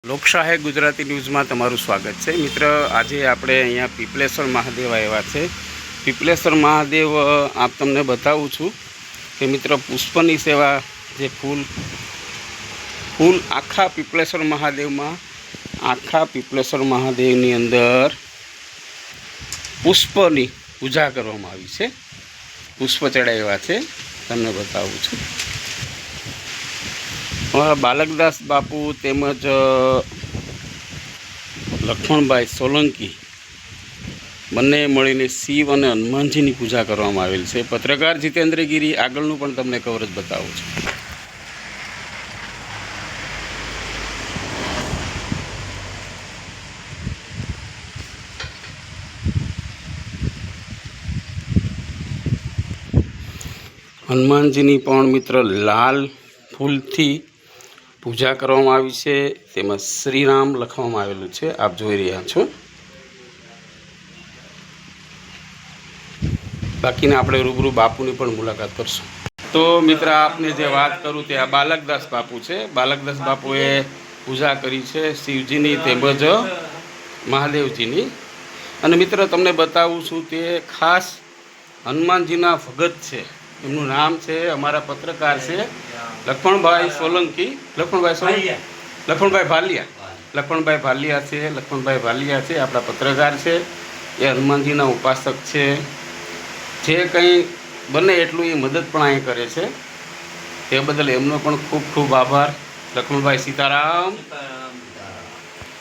લોકશાહી ગુજરાતી ન્યૂઝમાં તમારું સ્વાગત છે મિત્ર। આજે આપણે અહીંયા પીપલેશ્વર મહાદેવ આવ્યા છે। પીપલેશ્વર મહાદેવ આપ તમને બતાવું છું કે મિત્ર પુષ્પની સેવા જે ફૂલ આખા પીપલેશ્વર મહાદેવની અંદર પુષ્પની પૂજા કરવામાં આવી છે। પુષ્પ ચડાવ્યા છે, તમને બતાવું છું। બાલકદાસ બાપુ તેમજ લક્ષ્મણભાઈ સોલંકી બંને મળીને શિવ અને હનુમાનજીની પૂજા કરવામાં આવેલ છે। પત્રકાર જીતેન્દ્ર ગીરી આગળનું પણ તમને કવરેજ બતાવું છું। હનુમાનજીની પણ મિત્ર લાલ ફૂલથી પૂજા કરવામાં આવી છે, તેમાં શ્રીરામ લખવામાં આવેલું છે, આપ જોઈ રહ્યા છો। બાકીને આપણે રૂબરૂ બાપુની પણ મુલાકાત કરશું। તો મિત્ર આપને જે વાત કરું તે આ બાલકદાસ બાપુ છે। બાલકદાસ બાપુએ પૂજા કરી છે શિવજીની તેમજ મહાદેવજીની। અને મિત્ર તમને બતાવું છું તે ખાસ હનુમાનજીના ભગત છે, એમનું નામ છે, અમારા પત્રકાર છે લક્ષ્મણભાઈ સોલંકી, લક્ષ્મણભાઈ ભાલિયા છે, આપણા પત્રકાર છે। એ હનુમાનજીના ઉપાસક છે, જે કંઈ બને એટલું એ મદદ પણ અહીં કરે છે, તે બદલ એમનો પણ ખૂબ ખૂબ આભાર। લક્ષ્મણભાઈ સીતારામ।